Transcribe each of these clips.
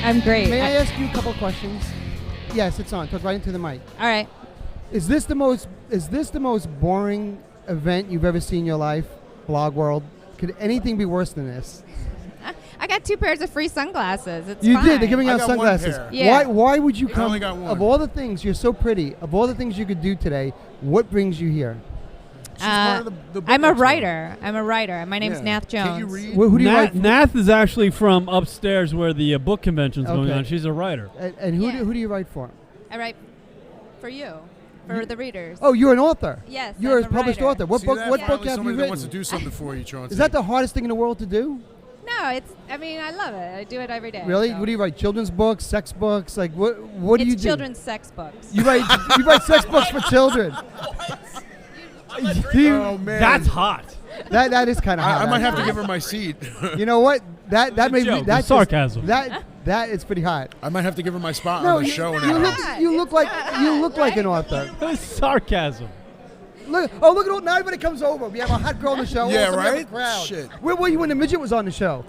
I'm great. May I ask you a couple of questions? Yes, it's on. Talk right into the mic. All right. Is this the most boring event you've ever seen in your life? BlogWorld. Could anything be worse than this? I got 2 pairs of free sunglasses. It's You fine. did. They're giving I out got one sunglasses. pair. Yeah. Why would you I come? only got one. Of all the things, you're so pretty. Of all the things you could do today, what brings you here? She's part of the book I'm a expo. writer. My name's Yeah. Nath Jones. Can you read? Who do you write? Nath is actually from upstairs where the book convention's going Okay. on. She's a writer. And who Yeah. who do you write for? I write for you, for the readers. Oh, you're an author. Yes, You're I'm a a published writer. author. What See book? that? What Finally book have you somebody that written? wants to do something for you, Chaunce. Is that the hardest thing in the world to do? No, I love it. I do it every day. Really? so. What do you write? Children's books, sex books? Like what do you do? It's children's sex books. You write sex books for children. Do you- Oh man, That's hot. that is kind of hot. I might have to actually. give her my seat. You know what? That made me. joke. That's It's sarcasm. That is pretty hot. I might have to give her my spot No, on the you, show. you now. look you look like an author. That's sarcasm. Look at all, now everybody comes over. We have a hot girl on the show. Yeah, also we have a right? crowd. Shit. Where were you when the midget was on the show?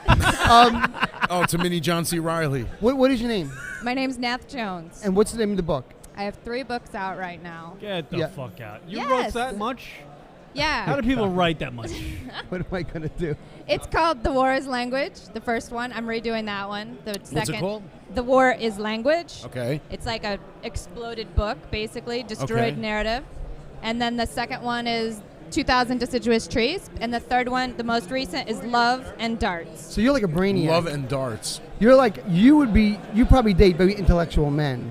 Oh, to Minnie John C. Riley. What is your name? My name's Nath Jones. And what's the name of the book? I have 3 books out right now. Get the Yeah. fuck out. You Yes. wrote that much? Yeah. How do people write that much? What am I gonna do? It's called The War is Language, the first one. I'm redoing that one. The second. What's it called? The War is Language. Okay. It's like a exploded book, basically, destroyed Okay. narrative. And then the second one is 2,000 Deciduous Trees. And the third one, the most recent, is Love and Darts. So you're like a brainiac. Love and darts. You're like you probably date very intellectual men.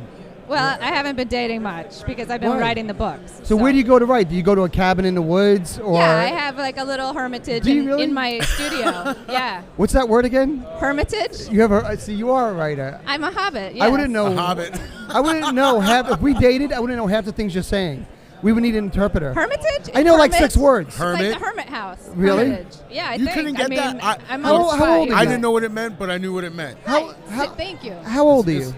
Well, I haven't been dating much because I've been Why? writing the books. So where do you go to write? Do you go to a cabin in the woods or? Yeah, I have like a little hermitage Do you really? in my studio. Yeah. What's that word again? Hermitage? You have so you are a writer. I'm a hobbit, yes. I wouldn't know. A hobbit. I wouldn't know half if we dated. I wouldn't know half the things you're saying. We would need an interpreter. Hermitage? I know like Hermit? 6 words. It's Hermit. like the hermit house. Really? Hermitage. Yeah, I You think. couldn't get I mean, that? I'm How on old spot, are you you? I know. didn't know what it meant, but I knew what it meant. How, Right. how, Thank you. how old are you?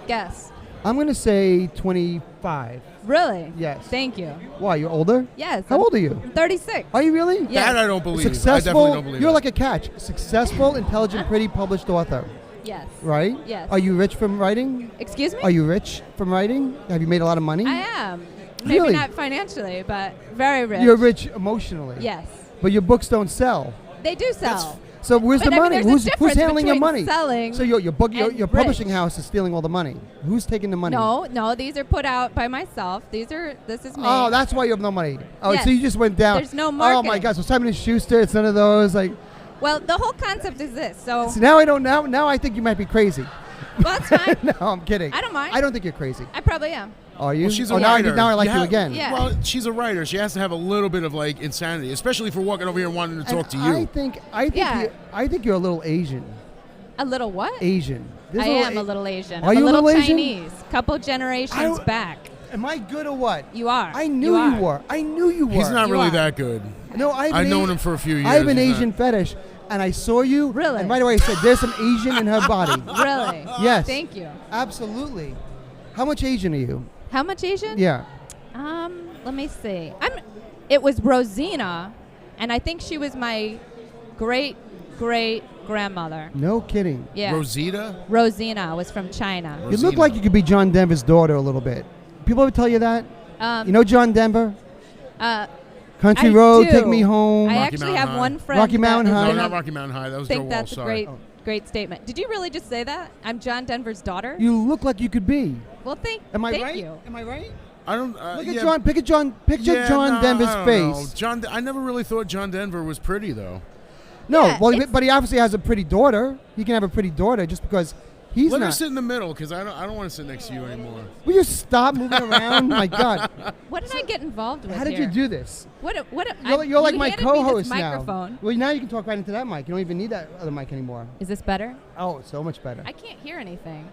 Guess. I'm going to say 25. Really? Yes. Thank you. Why, you're older? Yes. How old are you? I'm 36. Are you really? Yeah. That I don't believe. I Successful. definitely don't believe You're it. like a catch. Successful, intelligent, pretty, published author. Yes. Right? Yes. Are you rich from writing? Excuse me? Are you rich from writing? Have you made a lot of money? I am. Maybe Really? not financially, but very rich. You're rich emotionally. Yes. But your books don't sell. They do sell. So where's But the I mean, money? there's a Who's difference handling your between money? selling So your book, your and publishing rich. house is stealing all the money. Who's taking the money? No, these are put out by myself. This is me. Oh, that's why you have no money. Oh, Yes. so you just went down. There's no Oh my marketing. God! So Simon & Schuster, it's none of those. Like, Well, the whole concept is this. So, so now I don't. Now I think you might be crazy. well, it's fine. No, I'm kidding. I don't mind. I don't think you're crazy. I probably am. Are you? Well, she's a oh, now writer. now I like you have- again. Yeah. Well, she's a writer. She has to have a little bit of like insanity, especially for walking over here and wanting to And talk to you. Yeah. I think you're a little Asian. A little what? Asian. There's I am A- a little Asian. Are I'm you a a little little Asian? Chinese. Couple generations back. Am I good or what? You are. I knew You you are. were. I knew you were. He's not You really are. that good. No, I've I've known him for a few years. I have an He's Asian not- fetish, and I saw you. Really? And right away I said, "There's some Asian in her body." Really? Yes. Thank you. Absolutely. How much Asian are you? How much Asian? Yeah. Let me see. It was Rosina, and I think she was my great grandmother. No kidding. Yeah. Rosita? Rosina was from China. You look like you could be John Denver's daughter a little bit. People ever tell you that? You know John Denver? Country I Road, do. Take Me Home. I Rocky actually Mountain have High. one friend. Rocky Mountain that High. is No, in not Rocky Mountain High. That was I Joe think that's Walsh. a Sorry. great statement. Did you really just say that? I'm John Denver's daughter? You look like you could be. Well, thank Right? you. Am I right? I don't. Look yeah, at John. Picture John no, Denver's I don't face. know. I never really thought John Denver was pretty though. No, Yeah, well, it's- but he obviously has a pretty daughter. He can have a pretty daughter just because he's Let her not. sit in the middle because I don't want to sit next to you anymore. Will you stop moving around? My God. What did I get involved with How did here? you do this? you You're like my handed me this co-host now. microphone. Well, now you can talk right into that mic. You don't even need that other mic anymore. Is this better? Oh, so much better. I can't hear anything.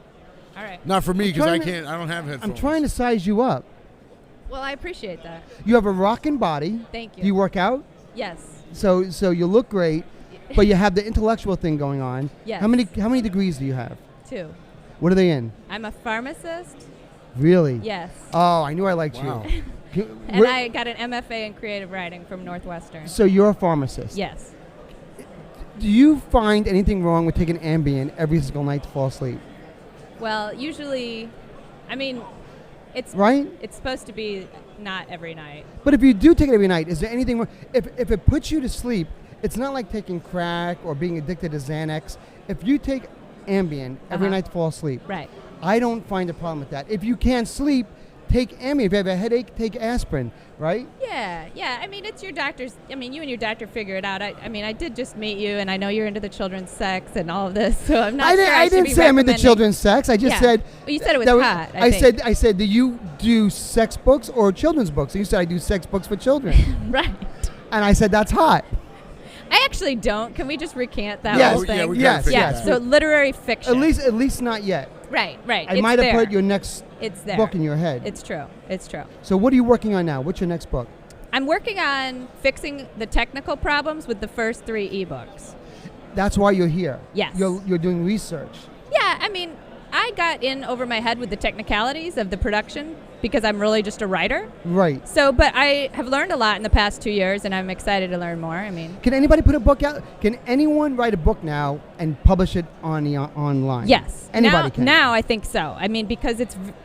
All right. Not for me because I trying to- can't. I don't have headphones. I'm trying to size you up. Well, I appreciate that. You have a rockin' body. Thank you. Do you work out? Yes. So you look great, but you have the intellectual thing going on. Yes. How many degrees do you have? 2. What are they in? I'm a pharmacist. Really? Yes. Oh, I knew I liked Wow. you. And I got an MFA in creative writing from Northwestern. So you're a pharmacist. Yes. Do you find anything wrong with taking Ambien every single night to fall asleep? Well, usually, I mean, it's Right? It's supposed to be not every night. But if you do take it every night, is there anything wrong? If it puts you to sleep, it's not like taking crack or being addicted to Xanax. If you take Ambien every night to fall asleep, Right. I don't find a problem with that. If you can't sleep, take Ambien. If you have a headache, take aspirin, right? Yeah. I mean, it's your doctor's. I mean, you and your doctor figure it out. I mean, I did just meet you, and I know you're into the children's sex and all of this, so I'm not sure I should didn't be say I'm into recommending- children's sex. I just Yeah. said. Well, you said it was that hot, I think. I said, do you do sex books or children's books? And you said I do sex books for children, Right. and I said that's hot. I actually don't. Can we just recant that Yes. whole Oh, thing? yeah, we Yes, gotta figure Yeah, that so out. literary fiction. At least not yet. Right. I It's might have there. put your next It's there. book in your head. It's true. So what are you working on now? What's your next book? I'm working on fixing the technical problems with the first 3 ebooks. That's why you're here. Yes. You're doing research. Yeah, I mean, I got in over my head with the technicalities of the production because I'm really just a writer. Right. So, but I have learned a lot in the past 2 years, and I'm excited to learn more. I mean, Can anybody put a book out? Can anyone write a book now and publish it on the online? yes. Anybody can. Now I think so. I mean, because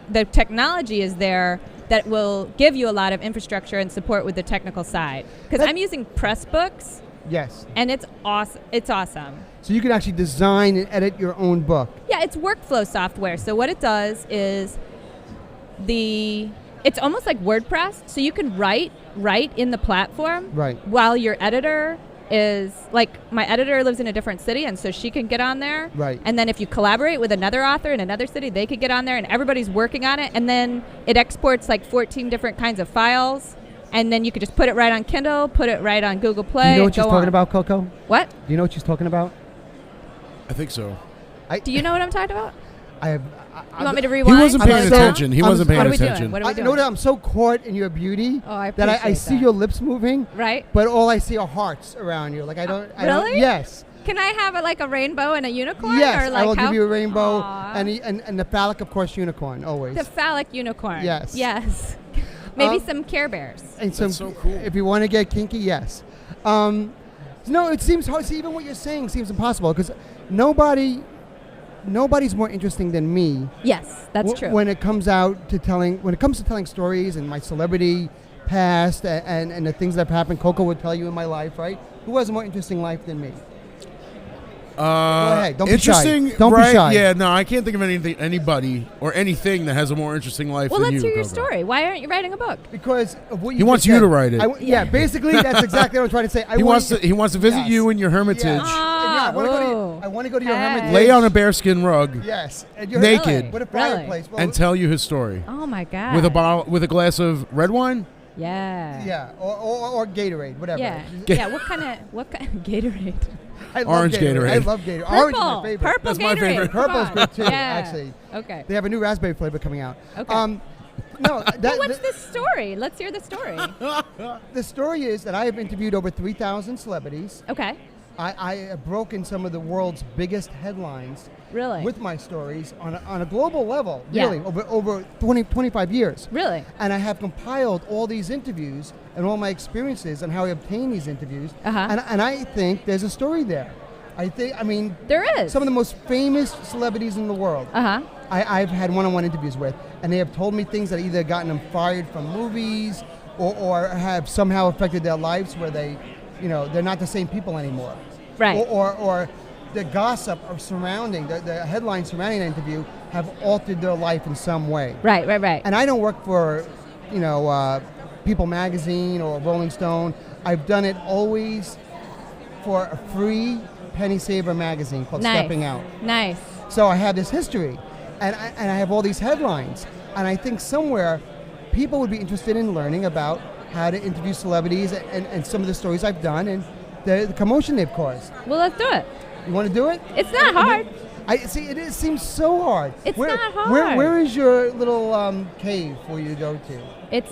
the technology is there that will give you a lot of infrastructure and support with the technical side. Because I'm using Pressbooks, Yes. and it's awesome. It's awesome. So you can actually design and edit your own book. Yeah, it's workflow software. So what it does is it's almost like WordPress. So you can write in the platform Right. while your editor is like, my editor lives in a different city, and so she can get on there. Right. And then if you collaborate with another author in another city, they could get on there, and everybody's working on it. And then it exports like 14 different kinds of files. And then you could just put it right on Kindle, put it right on Google Play. Do you know what and she's go talking on. about, Coco? What? Do you know what she's talking about? I think so. Do you know what I'm talking about? I have. You want me to He rewind? wasn't I'm paying so- attention. He I'm- wasn't paying What are we doing? attention. What are we I doing? know that I'm so caught in your beauty Oh, I that I appreciate see that. your lips moving, Right? but all I see are hearts around you. Like I don't. Really? Yes. Can I have like a rainbow and a unicorn? Yes. Or like I will how? give you a rainbow Aw. and the phallic, of course, unicorn always. The phallic unicorn. Yes. Yes. Maybe Um, some Care Bears. And That's so cool. If you want to get kinky, yes. No, it seems hard. See, even what you're saying seems impossible because nobody's more interesting than me. Yes, that's true. When it comes to telling stories and my celebrity past and the things that have happened, Coco would tell you in my life, right? Who has a more interesting life than me? Go ahead. Don't be shy. Interesting. Don't be right? shy. Yeah, no, I can't think of anybody or anything that has a more interesting life Well, than let's you. hear your Coco. story. Why aren't you writing a book? Because of what you He wants just you said. to write it. Yeah, basically that's exactly what I'm trying to say. He wants to visit Yes. you in your hermitage, Yes. Ah, I want whoa. to go to your Hey. hermitage. lay on a bearskin rug, Yes. And your naked. Really? with a Really? fireplace. Well, and tell you his story Oh my God. with a glass of red wine. Yeah. yeah, or Gatorade, whatever. Yeah. Yeah. What kind of Gatorade? I love Orange Gatorade. I love Gatorade. Orange is my Purple. favorite. Purple That's my Gatorade. favorite. Come Purple's on. good too, Yeah. actually. Okay. They have a new raspberry flavor coming out. Okay. No, Well, what's the story? Let's hear the story. the story is that I have interviewed over 3,000 celebrities. Okay. I have broken some of the world's biggest headlines Really? with my stories on a global level, Yeah. really, over 25 years. Really? And I have compiled all these interviews and all my experiences and how I obtained these interviews. Uh-huh. And I think there's a story there. I mean, There is. some of the most famous celebrities in the world Uh-huh. I've had one-on-one interviews with, and they have told me things that either gotten them fired from movies or have somehow affected their lives where they're not the same people anymore. Right. Or the gossip of surrounding, the headlines surrounding the interview have altered their life in some way. Right. And I don't work for, People Magazine or Rolling Stone. I've done it always for a free penny saver magazine called Nice. Stepping Out. Nice. So I have this history, and I have all these headlines, and I think somewhere people would be interested in learning about how to interview celebrities and some of the stories I've done and the commotion they've caused. Well, let's do it. You want to do it? It's not hard. I see. It seems so hard. It's Where- not hard. Where is your little cave for you to go to? It's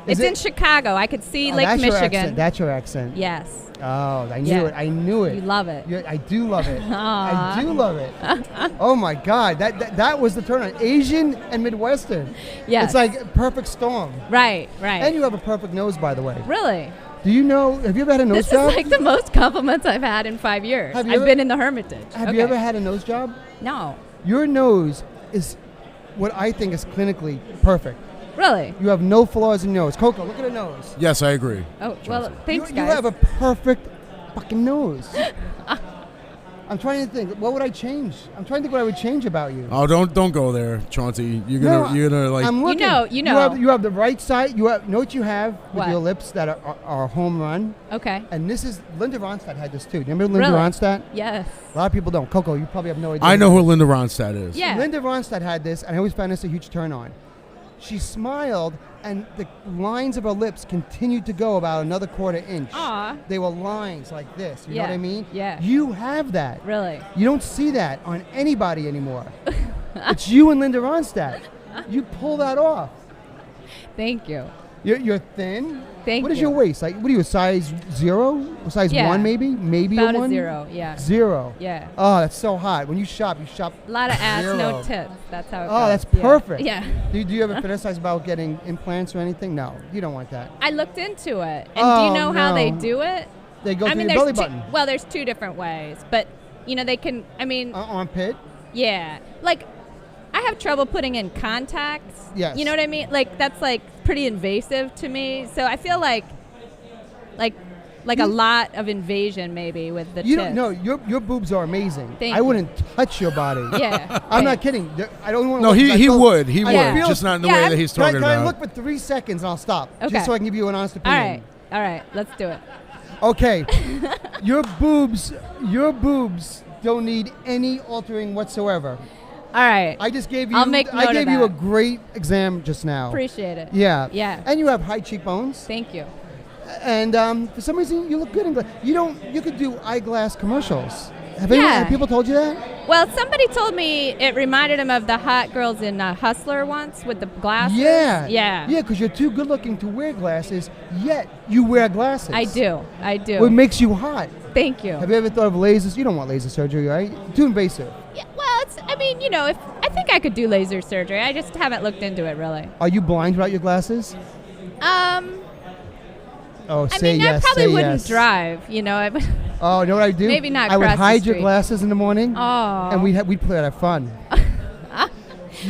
Is in it- Chicago. I could see Oh, Lake that's Your Michigan. accent. That's your accent. Yes. Oh, I knew Yeah. it. I knew it. You love it. I do love it. Aw. I do love it. Oh my God, that was the turn on. Asian and Midwestern. Yes. It's like a perfect storm. Right. Right. And you have a perfect nose, by the way. Really? Do you know? Have you ever had a nose This job? is like the most compliments I've had in 5 years. Have you I've ever- been in the Hermitage. Have you ever had a nose job? No. Your nose is what I think is clinically perfect. Really? You have no flaws in your nose. Coco, look at her nose. Yes, I agree. Oh, well, thanks, You guys. have a perfect fucking nose. I'm trying to think. What would I change? I'm trying to think what I would change about you. Oh, don't go there, Chauncey. You're gonna like. I'm looking. You know. You have the right side. You know what you have with What? your lips that are home run. Okay. And this is Linda Ronstadt had this too. Remember Linda Really? Ronstadt? Yes. A lot of people don't. Coco, you probably have no idea. I know who Linda Ronstadt is. Yeah. Linda Ronstadt had this, and I always found this a huge turn on. She smiled, and the lines of her lips continued to go about another quarter inch. Aw. They were lines like this. You know Yeah. what I mean? Yeah. You have that. Really? You don't see that on anybody anymore. It's you and Linda Ronstadt. You pull that off. Thank you. You're thin. Thank What is you. your waist? Like, what are you, a size 0? A size Yeah. 1 maybe? Maybe About a a 1? 0, yeah. 0. Yeah. Oh, that's so hot. When you shop A lot of ass, 0. no tits. That's how it goes. Oh, that's Yeah. perfect. Yeah. Do you ever fantasize about getting implants or anything? No, you don't want that. I looked into it. And do Oh, you know how they no. do it? They go through your there's belly two, button. well, there's 2 different ways. But, they can, Armpit. yeah. Like, I have trouble putting in contacts. Yes. You know what I mean? Like, that's, like, pretty invasive to me. So I feel like a lot of invasion maybe with the You tits. don't know. Your boobs are amazing. Thank I you. wouldn't touch your body. Yeah. I'm not thanks. kidding. I don't want to. No, he would. He Yeah. would. Just not in the Yeah, way that he's Can I, talking can I about. look for 3 seconds and I'll stop? Okay. Just so I can give you an honest All opinion. right. Let's do it. Okay. your boobs don't need any altering whatsoever. All right. I just gave you. I'll make I note gave of you a that. great exam just now. Appreciate it. Yeah. Yeah. And you have high cheekbones. Thank you. And for some reason, you look good in glass. You could do eyeglass commercials. Have people told you that? Well, somebody told me it reminded him of the hot girls in Hustler once with the glasses. Yeah. Yeah. Yeah, because you're too good looking to wear glasses, yet you wear glasses. I do. What makes you hot? Thank you. Have you ever thought of lasers? You don't want laser surgery, right? Too invasive. Yeah, well, if I think I could do laser surgery. I just haven't looked into it really. Are you blind without your glasses? Oh, I say mean, yes. I probably say wouldn't yes. drive. Oh, you know what I do? Maybe not I would cross the hide your street. glasses in the morning, Oh. and we'd play that fun.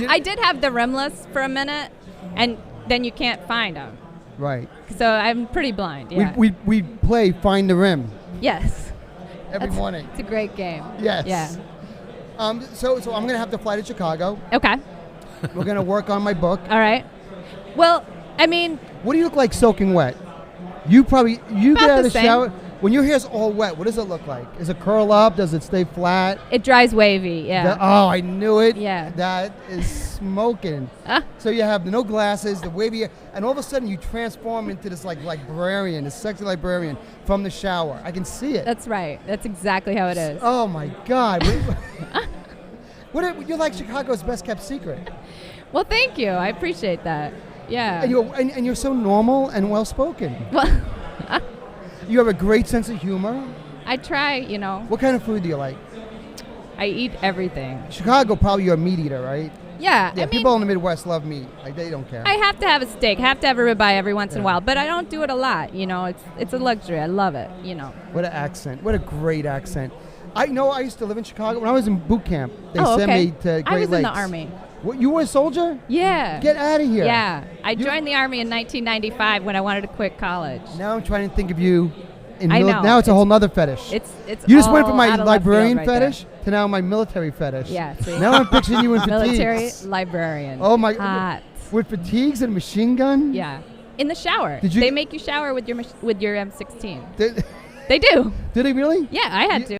I did have the rimless for a minute, and then you can't find them. Right. So I'm pretty blind. Yeah. We play Find the Rim Yes. every morning. It's a great game. Yes. Yeah. So I'm gonna have to fly to Chicago. Okay. We're gonna work on my book. All right. Well, I mean, What do you look like soaking wet? You get About out of the the same. shower. When your hair's all wet, what does it look like? Does it curl up? Does it stay flat? it dries wavy. Yeah. Oh, I knew it. Yeah. That is smoking. Ah. So you have no glasses, the wavy hair, and all of a sudden you transform into this librarian, this sexy librarian from the shower. I can see it. That's right. That's exactly how it is. Oh my God. You're like Chicago's best kept secret. Well, thank you. I appreciate that. Yeah. And you're so normal and well spoken. Well, You have a great sense of humor. I try, What kind of food do you like? I eat everything. Chicago, probably you're a meat eater, right? Yeah. Yeah, I mean, people in the Midwest love meat. Like, they don't care. I have to have a steak. I have to have a ribeye every once in a while, but I don't do it a lot. It's a luxury. I love it. What an accent. What a great accent. I used to live in Chicago. When I was in boot camp, they Oh, sent okay. me to Great I was Lakes. in the Army. What, you were a soldier? Yeah. Get out of here. Yeah. I joined the Army in 1995 when I wanted to quit college. Now I'm trying to think of you. I know. Now it's a whole nother fetish. It's You just went from all my out of left field librarian right there. fetish to now my military fetish. Yeah, see? Now I'm picturing you in fatigues. Military librarian. Oh my! Hot. With fatigues and a machine gun. Yeah. In the shower. Did you- They make you shower with your M16. Did They do. they really? Yeah, I had to.